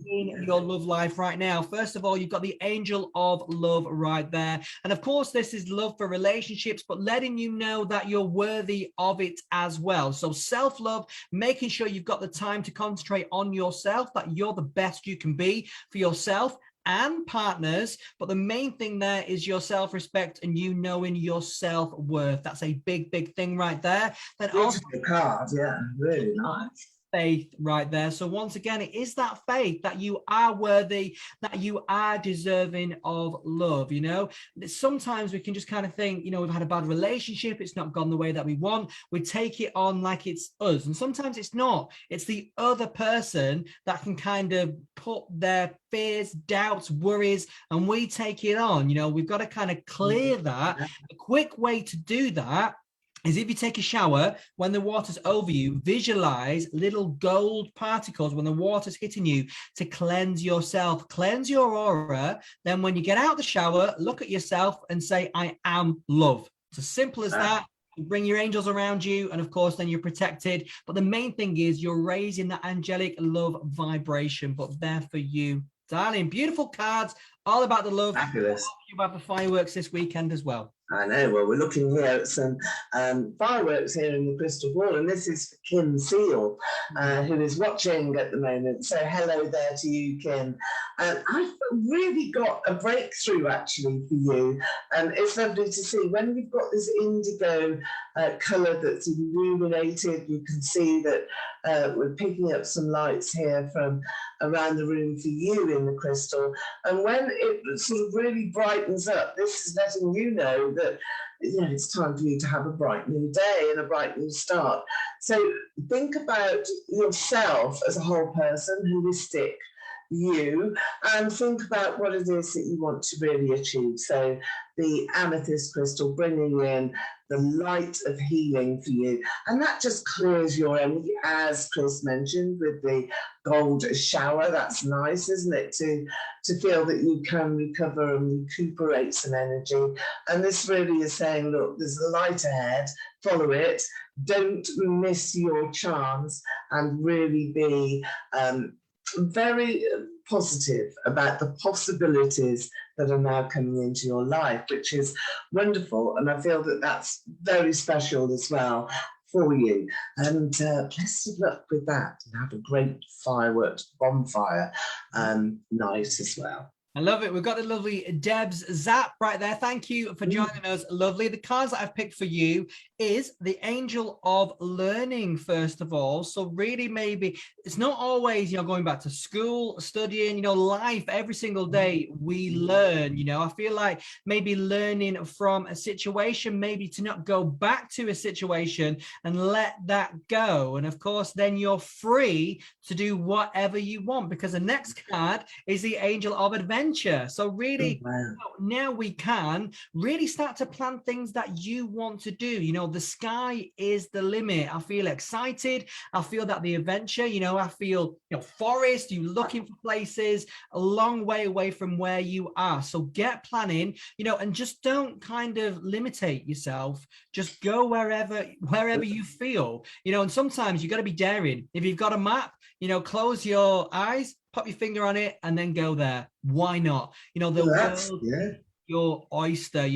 in your love life right now. First of all, you've got the angel of love right there. And of course, this is love for relationships, but letting you know that you're worthy of it as well. So self-love, making sure you've got the time to concentrate on yourself, that you're the best you can be for yourself and partners. But the main thing there is your self-respect and you knowing your self-worth. That's a big, big thing right there. Then also the card, yeah, really nice. Faith right there. So once again, it is that faith that you are worthy, that you are deserving of love. You know, sometimes we can just kind of think, you know, we've had a bad relationship, it's not gone the way that we want, we take it on like it's us, and sometimes it's not. It's the other person that can kind of put their fears, doubts, worries, and we take it on. You know, we've got to kind of clear that. A quick way to do that is if you take a shower, when the water's over you, visualize little gold particles when the water's hitting you to cleanse yourself, cleanse your aura. Then when you get out the shower, look at yourself and say, I am love. It's as simple as that. You bring your angels around you, and of course, then you're protected. But the main thing is you're raising that angelic love vibration, but there for you, darling. Beautiful cards, all about the love. Fabulous. About the fireworks this weekend as well. I know. Well, we're looking here at some fireworks here in the crystal ball, and this is for Kim Seal, who is watching at the moment. So hello there to you, Kim. And I've really got a breakthrough actually for you, and it's lovely to see when you've got this indigo colour that's illuminated. You can see that we're picking up some lights here from around the room for you in the crystal, and when it sort of really brightens up, this is letting you know that, you know, it's time for you to have a bright new day and a bright new start. So think about yourself as a whole person, holistic you, and think about what it is that you want to really achieve. So the amethyst crystal bringing in the light of healing for you, and that just clears your energy, as Kris mentioned with the gold shower. That's nice, isn't it, to feel that you can recover and recuperate some energy. And this really is saying, look, there's a light ahead, follow it. Don't miss your chance, and really be very positive about the possibilities that are now coming into your life, which is wonderful. And I feel that that's very special as well for you. And best of luck with that, and have a great fireworks bonfire night as well. I love it. We've got the lovely Deb's Zap right there. Thank you for joining us. Lovely. The cards that I've picked for you is the Angel of Learning, first of all. So really, maybe it's not always, going back to school, studying, life every single day we learn. I feel like maybe learning from a situation, maybe to not go back to a situation and let that go. And of course, then you're free to do whatever you want, because the next card is the Angel of Adventure. So really, now we can really start to plan things that you want to do. The sky is the limit. I feel excited. I feel that the adventure, I feel, forest, you looking for places a long way away from where you are. So get planning, and just don't kind of limitate yourself. Just go wherever you feel, and sometimes you got to be daring. If you've got a map, close your eyes, pop your finger on it, and then go there. Why not? The world is your oyster.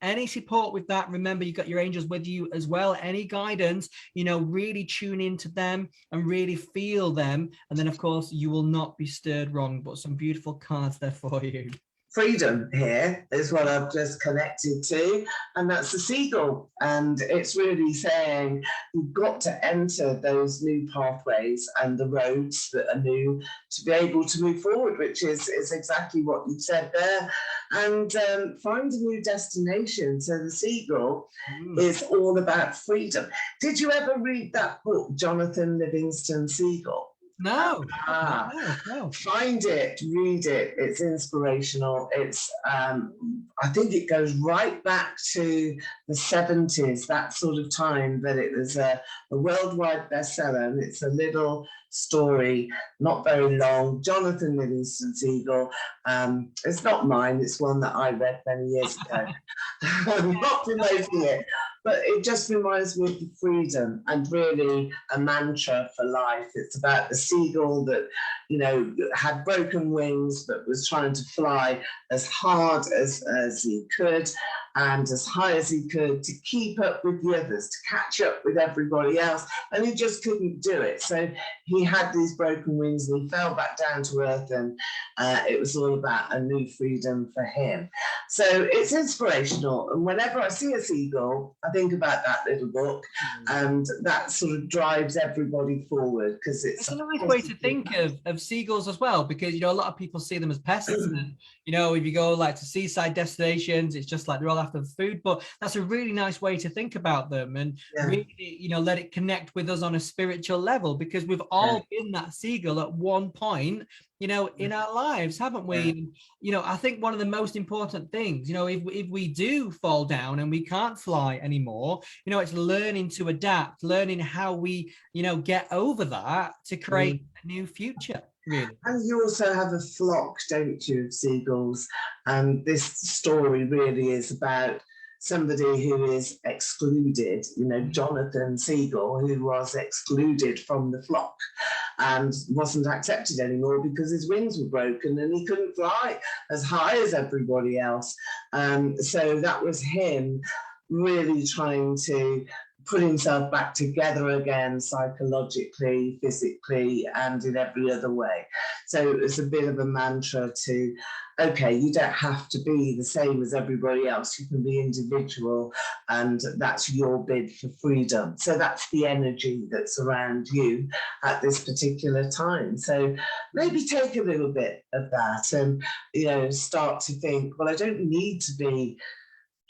Any support with that, remember, you got your angels with you as well. Any guidance, really tune into them and really feel them. And then, of course, you will not be stirred wrong. But some beautiful cards there for you. Freedom here is what I've just connected to, and that's the seagull. And it's really saying you've got to enter those new pathways and the roads that are new to be able to move forward, which is exactly what you said there, and find a new destination. So the seagull is all about freedom. Did you ever read that book, Jonathan Livingston Seagull? No. Find it, read it. It's inspirational. It's I think it goes right back to the 70s, that sort of time, that it was a worldwide bestseller. And it's a little story, not very long. Jonathan Livingston Seagull. It's not mine. It's one that I read many years ago. I'm not promoting it, but it just reminds me of the freedom, and really a mantra for life. It's about the seagull that, had broken wings, but was trying to fly as hard as he could and as high as he could to keep up with the others, to catch up with everybody else. And he just couldn't do it. So he had these broken wings and he fell back down to earth, and it was all about a new freedom for him. So it's inspirational. And whenever I see a seagull, I think about that little book, and that sort of drives everybody forward, because it's a nice way to think of seagulls as well, because a lot of people see them as pests. And, if you go like to seaside destinations, it's just like they're all after food. But that's a really nice way to think about them, and really, let it connect with us on a spiritual level, because we've all been that seagull at one point, in our lives, haven't we? I think one of the most important things, if we do fall down and we can't fly anymore, it's learning to adapt, learning how we, get over that to create a new future. Really. And you also have a flock, don't you, of seagulls? And this story really is about somebody who is excluded, Jonathan Seagull, who was excluded from the flock and wasn't accepted anymore because his wings were broken and he couldn't fly as high as everybody else. So that was him really trying to put himself back together again, psychologically, physically, and in every other way. So it was a bit of a mantra to, okay, you don't have to be the same as everybody else. You can be individual, and that's your bid for freedom. So that's the energy that's around you at this particular time. So maybe take a little bit of that and, start to think, well, I don't need to be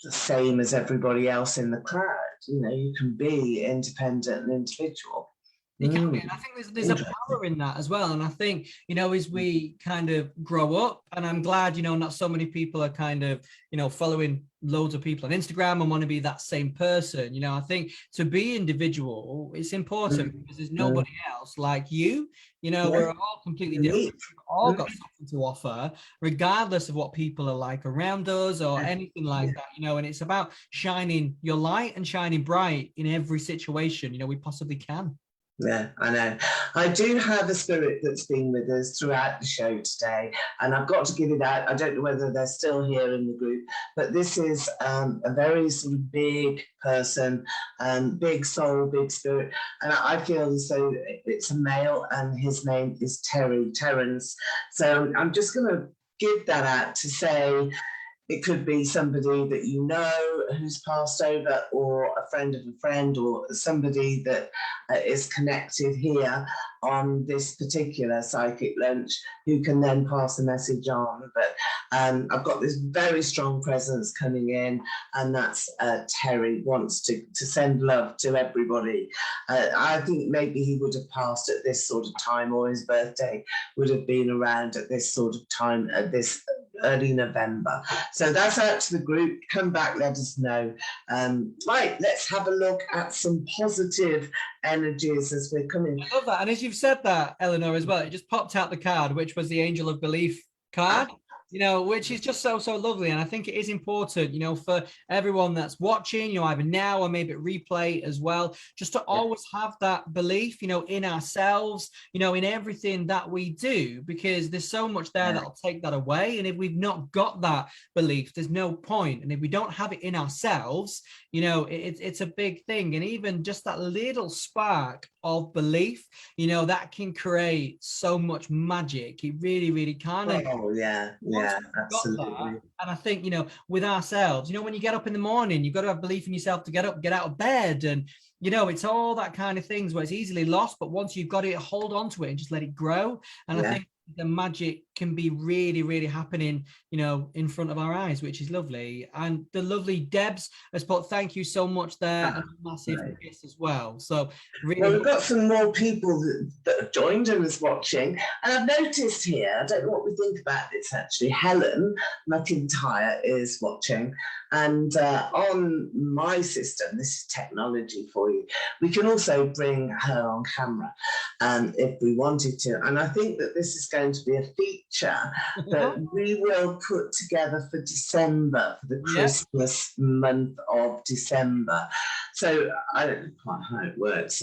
the same as everybody else in the crowd. You can be independent and individual. You can be, and I think there's a power in that as well. And I think, as we kind of grow up, and I'm glad, not so many people are kind of, following loads of people on Instagram and want to be that same person. I think to be individual, it's important because there's nobody else like you. We're all completely different. We've all got something to offer, regardless of what people are like around us or anything like that, you know, and it's about shining your light and shining bright in every situation, you know, we possibly can. Yeah, I know. I do have a spirit that's been with us throughout the show today, and I've got to give it out. I don't know whether they're still here in the group, but this is a very sort of big person, big soul, big spirit, and I feel as though it's a male, and his name is Terrence. So I'm just going to give that out to say, it could be somebody that you know who's passed over, or a friend of a friend, or somebody that is connected here on this particular psychic lunch, who can then pass the message on. But I've got this very strong presence coming in, and that's Terry wants to send love to everybody. I think maybe he would have passed at this sort of time, or his birthday would have been around at this sort of time, at this early November. So that's out to the group. Come back, let us know. Right, let's have a look at some positive energies as we're coming. I love that. And as you've said that, Eleanor, as well, it just popped out the card, which was the Angel of Belief card. You know, which is just so lovely. And I think it is important, you know, for everyone that's watching, you know, either now or maybe at replay as well, just to always have that belief, you know, in ourselves, you know, in everything that we do, because there's so much there that'll take that away. And if we've not got that belief, there's no point. And if we don't have it in ourselves, you know, it's a big thing. And even just that little spark of belief, you know, that can create so much magic. It really can. Oh, yeah, absolutely. And I think, you know, with ourselves, you know, when you get up in the morning, you've got to have belief in yourself to get up, get out of bed. And, you know, it's all that kind of things where it's easily lost. But once you've got it, hold on to it and just let it grow. And I think the magic can be really happening, you know, in front of our eyes, which is lovely. And the lovely Debs has put thank you so much there, and a massive kiss as well. So really, well, we've got some more people that have joined and is watching, and I've noticed here, I don't know what we think about this actually, Helen McIntyre is watching, and on my system, this is technology for you, we can also bring her on camera if we wanted to, and I think that this is going to be a feature that we will put together for December, for the Christmas month of December. So I don't know quite how it works.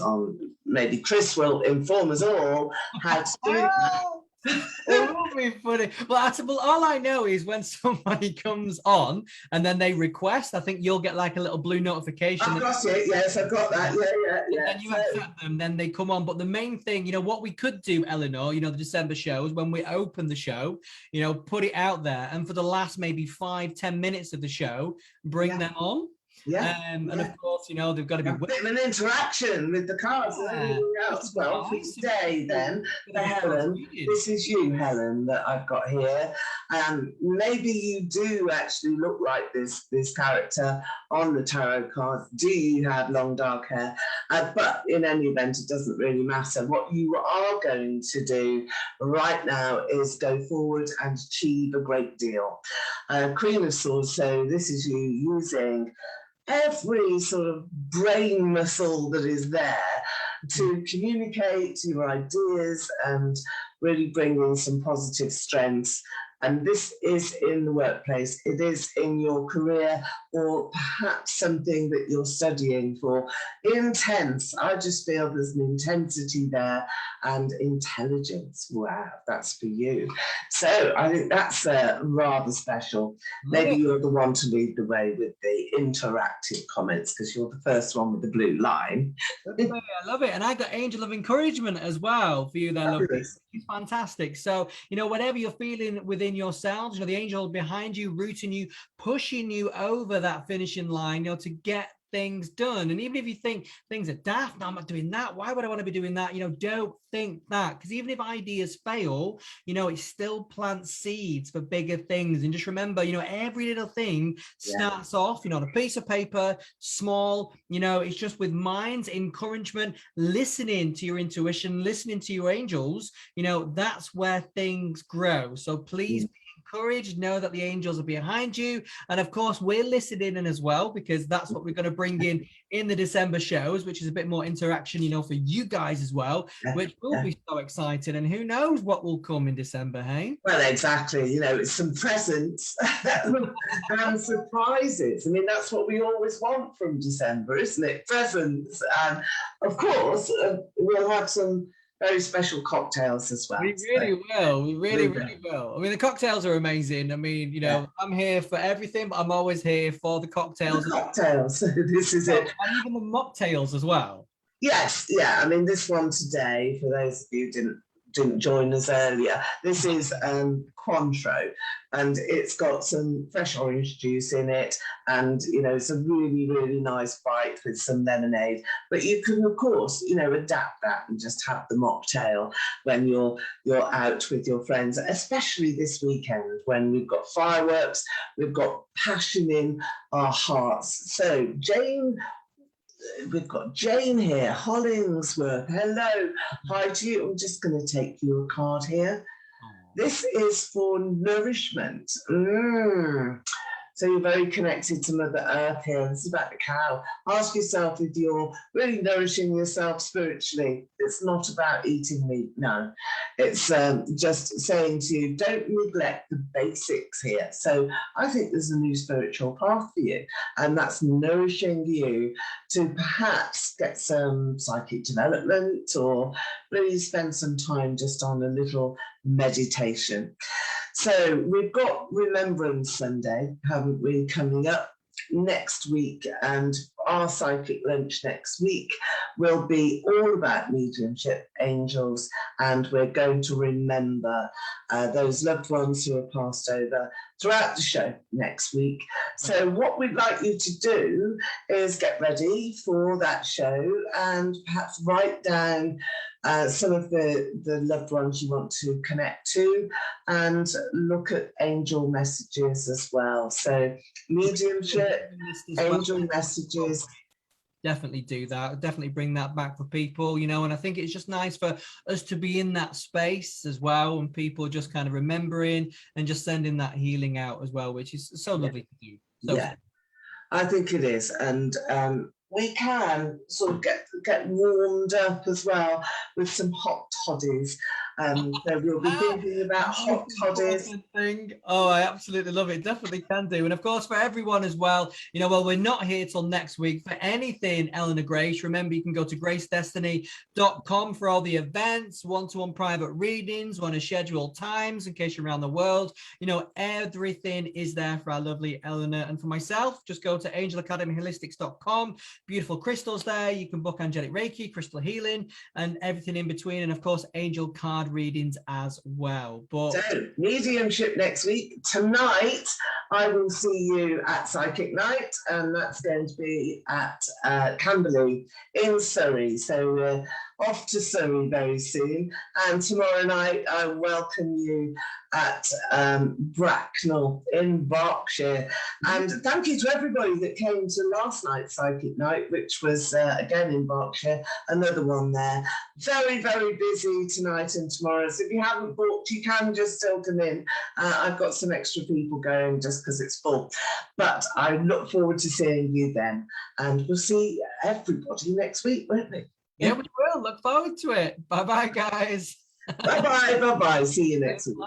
Maybe Kris will inform us all how to do that. It will be funny. Well, all I know is when somebody comes on and then they request, I think you'll get like a little blue notification. I've got it. Yes, I've got that. Yeah. And then you accept them, then they come on. But the main thing, you know, what we could do, Eleanor, you know, the December shows, when we open the show, you know, put it out there, and for the last maybe 5-10 minutes of the show, bring them on. And of course, you know, they've got to be a bit of an interaction with the cards and everything else. Well, for today then, for Helen, this is you, Helen, that I've got here. Maybe you do actually look like this character on the tarot cards. Do you have long dark hair? But in any event, it doesn't really matter. What you are going to do right now is go forward and achieve a great deal. Queen of Swords, so this is you using every sort of brain muscle that is there to communicate your ideas and really bring in some positive strengths. And this is in the workplace, it is in your career, or perhaps something that you're studying for. Intense, I just feel there's an intensity there, and intelligence. Wow, that's for you. So I think that's rather special. Maybe you're the one to lead the way with the interactive comments, because you're the first one with the blue line. I love it. And I got Angel of Encouragement as well for you there. It's fantastic. So, you know, whatever you're feeling within yourselves, you know, the angel behind you, rooting you, pushing you over that finishing line, you know, to get things done. And even if you think things are daft, no, I'm not doing that, why would I want to be doing that? You know, don't think that, because even if ideas fail, you know, it still plants seeds for bigger things. And just remember, you know, every little thing starts off, you know, on a piece of paper, small, you know, it's just with mind's encouragement, listening to your intuition, listening to your angels, you know, that's where things grow. So please be courage, know that the angels are behind you. And of course, we're listening in as well, because that's what we're going to bring in the December shows, which is a bit more interaction, you know, for you guys as well, which will be so exciting. And who knows what will come in December, hey? Well, exactly. You know, it's some presents and surprises. I mean, that's what we always want from December, isn't it? Presents. And of course, we'll have some very special cocktails as well. We really will. We really will. I mean, the cocktails are amazing. I mean, you know, I'm here for everything, but I'm always here for the cocktails. The cocktails. This is it. And even the mocktails as well. Yes, yeah. I mean, this one today, for those of you who didn't join us earlier, this is Cointreau, and it's got some fresh orange juice in it, and you know, it's a really, really nice bite with some lemonade. But you can, of course, you know, adapt that and just have the mocktail when you're out with your friends, especially this weekend when we've got fireworks, we've got passion in our hearts. So we've got Jane here, Hollingsworth. Hello, hi to you. I'm just going to take you a card here. This is for nourishment. So you're very connected to Mother Earth here. This is about the cow. Ask yourself if you're really nourishing yourself spiritually. It's not about eating meat, no. It's just saying to you, don't neglect the basics here. So I think there's a new spiritual path for you, and that's nourishing you to perhaps get some psychic development, or really spend some time just on a little meditation. So we've got Remembrance Sunday, haven't we, coming up next week, and our psychic lunch next week will be all about mediumship, angels, and we're going to remember those loved ones who have passed over throughout the show next week. So what we'd like you to do is get ready for that show and perhaps write down some of the loved ones you want to connect to, and look at angel messages as well. So mediumship, angel messages. Definitely do that. Definitely bring that back for people, you know, and I think it's just nice for us to be in that space as well, and people just kind of remembering and just sending that healing out as well, which is so lovely to do. So yeah, I think it is. And we can sort of get warmed up as well with some hot toddies. So we'll be thinking about hot toddies. Oh, I absolutely love it. Definitely can do. And of course, for everyone as well, you know, well, we're not here till next week for anything Eleanor Grace. Remember, you can go to gracedestiny.com for all the events, one-to-one private readings, want to schedule times in case you're around the world. You know, everything is there for our lovely Eleanor. And for myself, just go to angelacademyholistics.com. Beautiful crystals there. You can book angelic Reiki, crystal healing, and everything in between. And of course, angel card readings as well. But so mediumship next week. Tonight I will see you at Psychic Night, and that's going to be at Camberley in Surrey. So we're off to Surrey very soon, and tomorrow night I welcome you at Bracknell in Berkshire. And thank you to everybody that came to last night's Psychic Night, which was again in Berkshire, another one there. Very, very busy tonight and tomorrow, so if you haven't booked, you can just still come in. I've got some extra people going just because it's full, but I look forward to seeing you then, and we'll see everybody next week, won't we? Yeah, we will. Look forward to it. Bye-bye, guys. Bye-bye. See you next week.